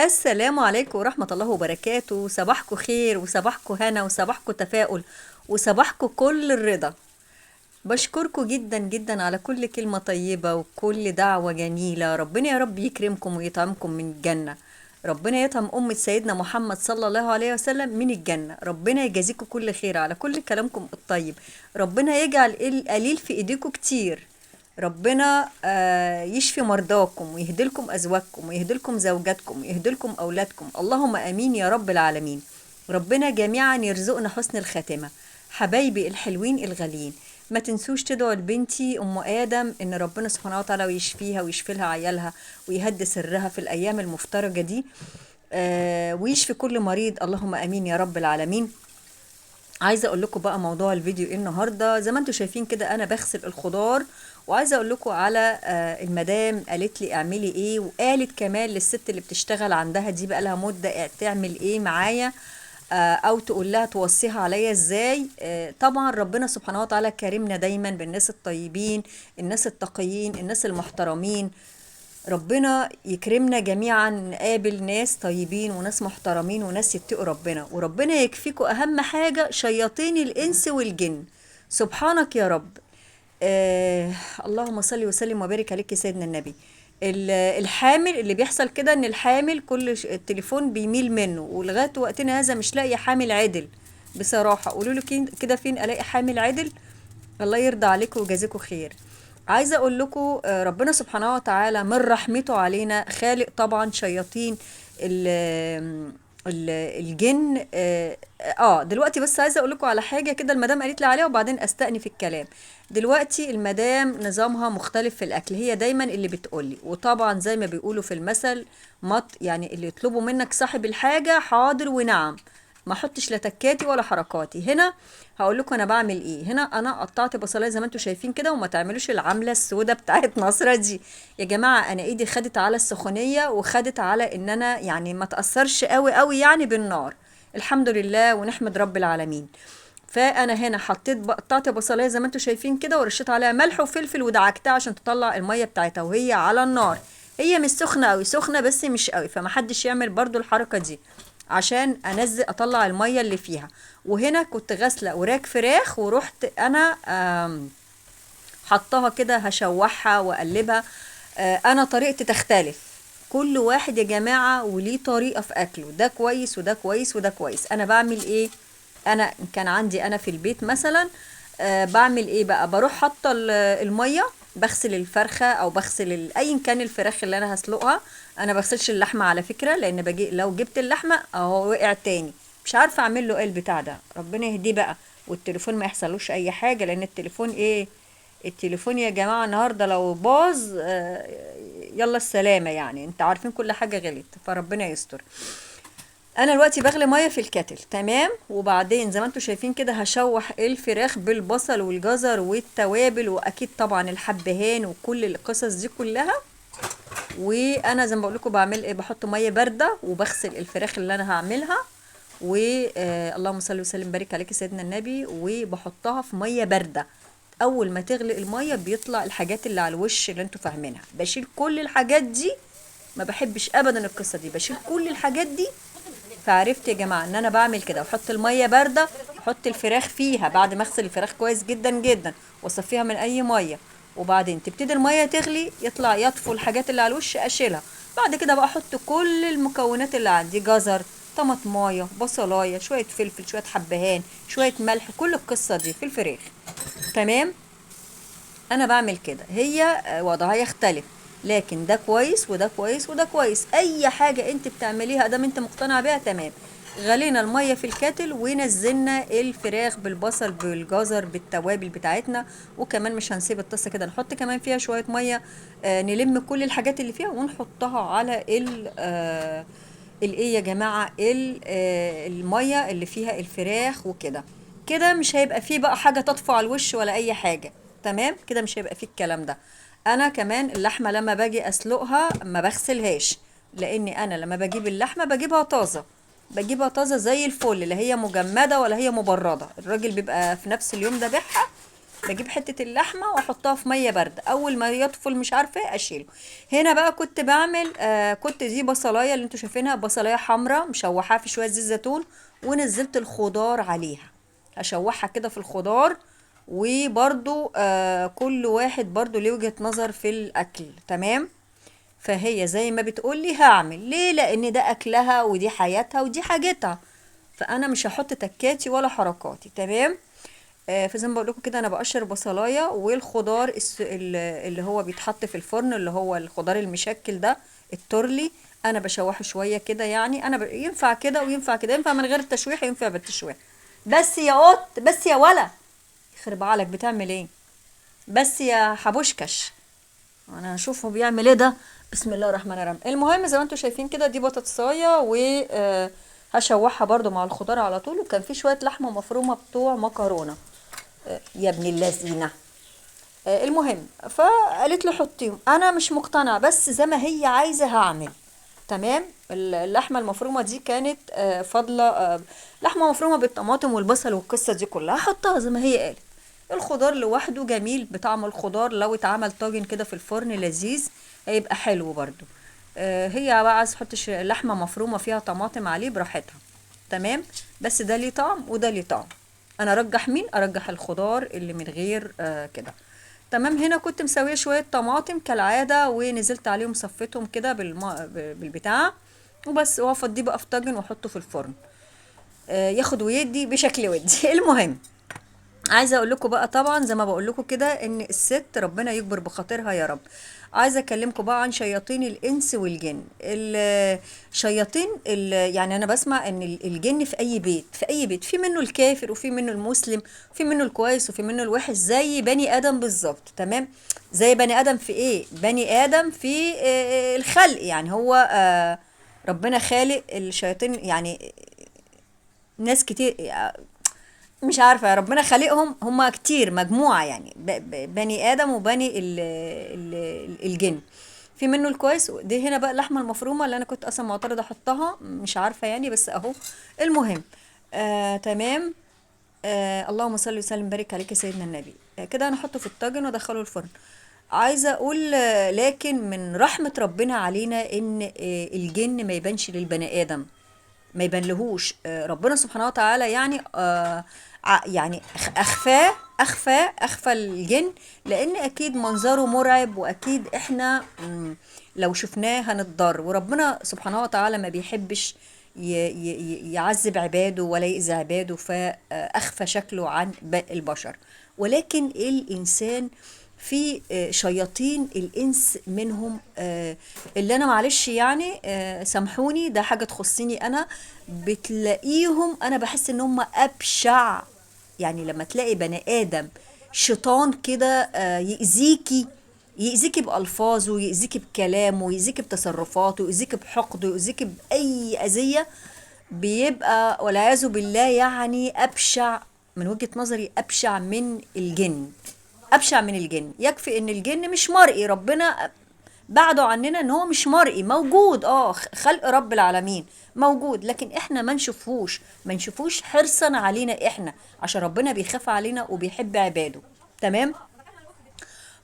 السلام عليكم ورحمة الله وبركاته. صباحكم خير وصباحكم هنا وصباحكم تفاؤل وصباحكم كل الرضا. بشكركم جدا جدا على كل كلمة طيبة وكل دعوة جميلة. ربنا يا رب يكرمكم ويطعمكم من الجنة. ربنا يطعم أمة سيدنا محمد صلى الله عليه وسلم من الجنة. ربنا يجازيكم كل خير على كل كلامكم الطيب. ربنا يجعل القليل في ايديكم كتير. ربنا يشفي مرضاكم ويهدلكم أزواجكم ويهدلكم زوجاتكم ويهدلكم أولادكم، اللهم آمين يا رب العالمين. ربنا جميعا يرزقنا حسن الخاتمة. حبايبي الحلوين الغاليين، ما تنسوش تدعوا لبنتي أم آدم إن ربنا سبحانه وتعالى يشفيها ويشفي لها عيالها ويهدي سرها في الأيام المفترجة دي. ويشفي كل مريض، اللهم آمين يا رب العالمين. عايزه اقول لكم بقى موضوع الفيديو ايه النهارده. زي ما انتم شايفين كده انا بغسل الخضار، وعايزه اقول لكم على المدام قالت لي اعملي ايه، وقالت كمان للست اللي بتشتغل عندها دي بقى لها مده تعمل ايه معايا، او تقول لها توصيها عليا ازاي. طبعا ربنا سبحانه وتعالى كرمنا دايما بالناس الطيبين، الناس التقيين، الناس المحترمين. ربنا يكرمنا جميعا نقابل ناس طيبين وناس محترمين وناس يتقوا ربنا، وربنا يكفيكوا اهم حاجة شياطين الانس والجن. سبحانك يا رب. اللهم صل وسلم وبارك عليك يا سيدنا النبي. الحامل اللي بيحصل كده ان الحامل كل التليفون بيميل منه، ولغايه وقتنا هذا مش لاقي حامل عدل. بصراحه قولوا له كده فين الاقي حامل عدل. الله يرضى عليكم ويجازيكم خير. عايزه اقول لكم ربنا سبحانه وتعالى من رحمته علينا خالق طبعا شياطين الجن. دلوقتي بس عايزه اقول لكم على حاجه كده المدام قالت لي عليها وبعدين استأنف الكلام. دلوقتي المدام نظامها مختلف في الاكل، هي دايما اللي بتقولي، وطبعا زي ما بيقولوا في المثل مط يعني اللي يطلبوا منك صاحب الحاجه حاضر ونعم. ما احطش لا تكاتي ولا حركاتي. هنا هقول لكم انا بعمل ايه. هنا انا قطعت بصلايه زي ما انتم شايفين كده، وما تعملوش العمله السوداء بتاعت نصره دي يا جماعه. انا ايدي خدت على السخونيه وخدت على ان انا يعني ما تاثرش قوي قوي يعني بالنار. الحمد لله ونحمد رب العالمين. فانا هنا قطعت بصلايه زي ما انتم شايفين كده، ورشيت عليها ملح وفلفل ودعكتها عشان تطلع الميه بتاعتها وهي على النار. هي مش سخنه قوي، سخنه بس مش قوي، فمحدش يعمل برضو الحركه دي عشان انزل اطلع الميه اللي فيها. وهنا كنت غاسله وراك فراخ، ورحت انا حطها كده هشوحها واقلبها. انا طريقتي تختلف. كل واحد يا جماعه وليه طريقه في اكله، ده كويس وده كويس وده كويس. انا بعمل ايه؟ انا كان عندي انا في البيت مثلا بعمل ايه بقى، بروح حاطه الميه، بغسل الفرخه او بغسل ايا كان الفراخ اللي انا هسلقها. انا بغسلش اللحمه على فكره، لان لو جبت اللحمه اهو وقع تاني، مش عارفه اعمل له ايه البتاع ده. ربنا يهديه بقى، والتليفون ما يحصلوش اي حاجه، لان التليفون ايه، التليفون يا جماعه النهارده لو باظ يلا السلامه، يعني انت عارفين كل حاجه غلط، فربنا يستر. انا دلوقتي بغلي ميه في الكاتل تمام، وبعدين زي ما انتم شايفين كده هشوح الفراخ بالبصل والجزر والتوابل، واكيد طبعا الحبهان وكل القصص دي كلها. وانا زي ما بقول لكم بعمل ايه، بحط ميه بارده وبغسل الفراخ اللي انا هعملها، اللهم صل وسلم وبارك عليك سيدنا النبي، وبحطها في ميه بارده. اول ما تغلي الميه بيطلع الحاجات اللي على الوش اللي انتوا فاهمينها، بشيل كل الحاجات دي. ما بحبش ابدا القصه دي، بشيل كل الحاجات دي. فعرفت يا جماعه ان انا بعمل كده، واحط الميه بارده، احط الفراخ فيها بعد ما اغسل الفراخ كويس جدا جدا واصفيها من اي ميه، وبعدين تبتدي الميه تغلي، يطلع يطفو الحاجات اللي على الوش اشيلها. بعد كده بقى احط كل المكونات اللي عندي، جزر، طماطمايه، بصلايه، شويه فلفل، شويه حبهان، شويه ملح، كل القصه دي في الفراخ. تمام. انا بعمل كده، هي وضعها يختلف، لكن ده كويس وده كويس وده كويس. اي حاجة انت بتعمليها ادام انت مقتنع بيها تمام. غلينا المية في الكاتل ونزلنا الفراخ بالبصل بالجزر بالتوابل بتاعتنا، وكمان مش هنسيب الطاسة كده، نحط كمان فيها شوية مية. نلم كل الحاجات اللي فيها ونحطها على الايه يا جماعة المية اللي فيها الفراخ وكده. كده مش هيبقى فيه بقى حاجة تطفو على الوش ولا اي حاجة. تمام كده مش هيبقى فيه الكلام ده. انا كمان اللحمه لما باجي اسلقها ما بغسلهاش، لاني انا لما بجيب اللحمه بجيبها طازه، بجيبها طازه زي الفل، لا هي مجمده ولا هي مبرده. الراجل بيبقى في نفس اليوم ذابحها بجيب حته اللحمه واحطها في ميه بارده، اول ما يطفل مش عارفه ايه اشيله. هنا بقى كنت بعمل كنت دي بصلايه اللي انتوا شايفينها، بصلايه حمراء مشوحاها في شويه زيت زيتون، ونزلت الخضار عليها، اشوحها كده في الخضار. وبرضو كل واحد برضو ليه وجهة نظر في الاكل، تمام. فهي زي ما بتقولي هعمل ليه، لان ده اكلها ودي حياتها ودي حاجتها، فانا مش هحط تكاتي ولا حركاتي، تمام. فزي ما بقول لكم كده انا بقشر بصلايه، والخضار اللي هو بيتحط في الفرن، اللي هو الخضار المشكل ده، التورلي، انا بشوحه شويه كده. يعني انا ينفع كده وينفع كده، ينفع من غير التشويح ينفع بالتشويح. بس يا قط، بس يا ولا، يخرب عقلك بتعمل ايه؟ بس يا حبوشكش، انا هشوفه بيعمل ايه ده. بسم الله الرحمن الرحيم. المهم زي ما انتم شايفين كده دي بطاطسايه، و هشوحها برضو مع الخضار على طول. وكان في شويه لحمه مفرومه بتوع مكرونه، يا ابن اللذينه. المهم فقالت له حطيهم، انا مش مقتنعه، بس زي ما هي عايزه هعمل. تمام. اللحمه المفرومه دي كانت فاضله، لحمه مفرومه بالطماطم والبصل والقصه دي كلها، هحطها زي ما هي قالت. الخضار لوحده جميل بطعم الخضار، لو اتعمل طاجن كده في الفرن لذيذ هيبقى حلو برضو. هي بقى عايز تحط لحمه مفرومه فيها طماطم عليه براحتها، تمام. بس ده ليه طعم وده ليه طعم. انا ارجح مين؟ ارجح الخضار اللي من غير كده. تمام. هنا كنت مسويه شويه طماطم كالعاده، ونزلت عليهم صفيتهم كده بالبتاع وبس، وافضيه بقى في طاجن واحطه في الفرن، ياخد ويدي بشكل ودي. المهم عايزه اقول لكم بقى، طبعا زي ما بقول لكم كده ان الست ربنا يكبر بخاطرها يا رب. عايزه اكلمكم بقى عن شياطين الانس والجن. الشياطين يعني انا بسمع ان الجن في اي بيت، في اي بيت في منه الكافر وفي منه المسلم، وفي منه الكويس وفي منه الوحش، زي بني ادم بالظبط، تمام. زي بني ادم في ايه؟ بني ادم في الخلق، يعني هو ربنا خالق الشياطين يعني ناس كتير، مش عارفة، يا ربنا خالقهم هما كتير مجموعة، يعني بني آدم وبني الجن. في منه الكويس. دي هنا بقى اللحمة المفرومة اللي أنا كنت أصلا معترضة أحطها، مش عارفة يعني، بس أهو. المهم تمام. اللهم صل وسلم بارك عليك يا سيدنا النبي. كده أنا أحطه في الطاجن وأدخله الفرن. عايزة أقول لكن من رحمة ربنا علينا إن الجن ما يبانش للبني آدم، ما يبانلهوش. ربنا سبحانه وتعالى يعني يعني اخفى الجن، لان اكيد منظره مرعب، واكيد احنا لو شفناه هنتضر، وربنا سبحانه وتعالى ما بيحبش يعذب عباده ولا يأذي عباده، فاخفى شكله عن باقي البشر. ولكن الانسان في شياطين الانس منهم، اللي انا معلش يعني سامحوني، ده حاجه تخصني انا. بتلاقيهم انا بحس ان هم ابشع. يعني لما تلاقي بني ادم شيطان كده يأذيكي بألفاظه، ويأذيكي بكلامه، ويأذيكي بتصرفاته، ويأذيكي بحقده، ويأذيكي بأي أذية، بيبقى والعياذ بالله يعني أبشع. من وجهة نظري أبشع من الجن، أبشع من الجن. يكفي إن الجن مش مرئي، ربنا بعده عننا ان هو مش مرئي، موجود خلق رب العالمين موجود، لكن احنا ما نشوفوش حرصا علينا احنا، عشان ربنا بيخاف علينا وبيحب عباده، تمام.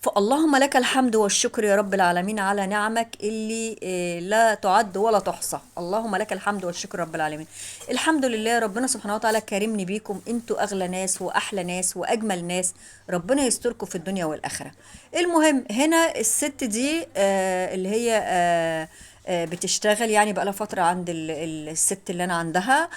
فاللهم لك الحمد والشكر يا رب العالمين على نعمك اللي لا تعد ولا تحصى. اللهم لك الحمد والشكر رب العالمين. الحمد لله ربنا سبحانه وتعالى كرمني بيكم، انتوا اغلى ناس واحلى ناس واجمل ناس، ربنا يستركم في الدنيا والاخره. المهم هنا الست دي اللي هي بتشتغل يعني بقالها فترة عند الست اللي أنا عندها.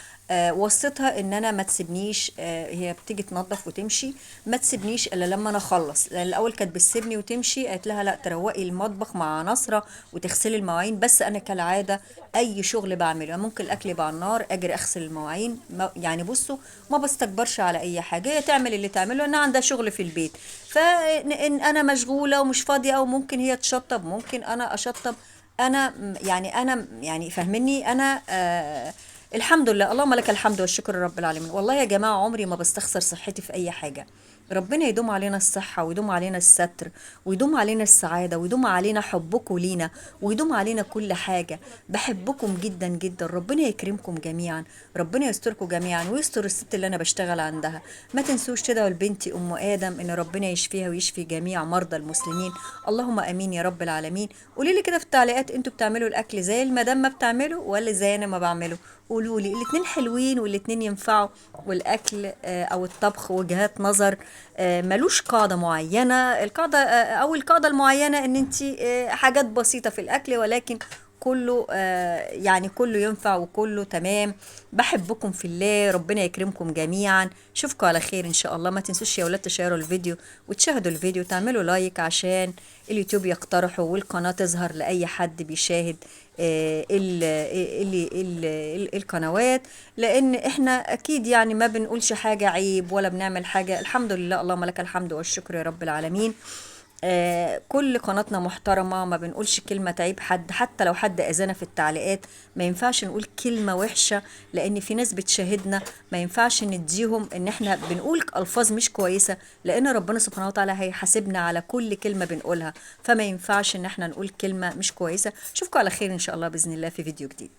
وصيتها إن أنا ما تسيبنيش، هي بتيجي تنظف وتمشي، ما تسيبنيش إلا لما أنا أخلص. لأن الأول كانت بتسيبني وتمشي، قالت لها لا تروقي المطبخ مع نصرة وتغسلي المواعين. بس أنا كالعادة أي شغل بعمله، يعني ممكن الأكل يبقى على النار أجري أغسل المواعين، يعني بصوا ما بستكبرش على أي حاجة، هي تعمل اللي تعمله، أنا عندها شغل في البيت. فإن أنا مشغولة ومش فاضية، أو ممكن هي تشطب، ممكن أنا أشطب، انا يعني فاهمني انا الحمد لله، اللهم لك الحمد والشكر رب العالمين. والله يا جماعه عمري ما بستخسر صحتي في اي حاجه، ربنا يدوم علينا الصحة ويدوم علينا الستر ويدوم علينا السعادة ويدوم علينا حبكم لينا ويدوم علينا كل حاجة. بحبكم جدا جدا، ربنا يكرمكم جميعا، ربنا يستركم جميعا ويستر الست اللي أنا بشتغل عندها. ما تنسوش تدعوا لبنتي أم آدم إن ربنا يشفيها ويشفي جميع مرضى المسلمين، اللهم آمين يا رب العالمين. قولي لي كده في التعليقات، انتوا بتعملوا الأكل زي المدام ما بتعمله ولا زي أنا ما بعمله؟ قولوا لي، الاتنين حلوين والاتنين ينفعوا. والاكل او الطبخ وجهات نظر، ملوش قاعده معينه. القاعده او القاعده المعينه ان انت حاجات بسيطه في الاكل، ولكن كله يعني كله ينفع وكله تمام. بحبكم في الله، ربنا يكرمكم جميعا. اشوفكم على خير ان شاء الله. ما تنسوش يا ولاد تشيروا الفيديو وتشاهدوا الفيديو، تعملوا لايك عشان اليوتيوب يقترحه والقناة تظهر لأي حد بيشاهد القنوات. لأن احنا أكيد يعني ما بنقولش حاجة عيب ولا بنعمل حاجة، الحمد لله، اللهم لك الحمد والشكر يا رب العالمين. كل قناتنا محترمة، ما بنقولش كلمة تعيب حد، حتى لو حد أذانا في التعليقات ما ينفعش نقول كلمة وحشة، لأن في ناس بتشاهدنا ما ينفعش نديهم إن احنا بنقول ألفاظ مش كويسة، لأن ربنا سبحانه وتعالى هيحاسبنا على كل كلمة بنقولها، فما ينفعش إن احنا نقول كلمة مش كويسة. أشوفكم على خير إن شاء الله بإذن الله في فيديو جديد.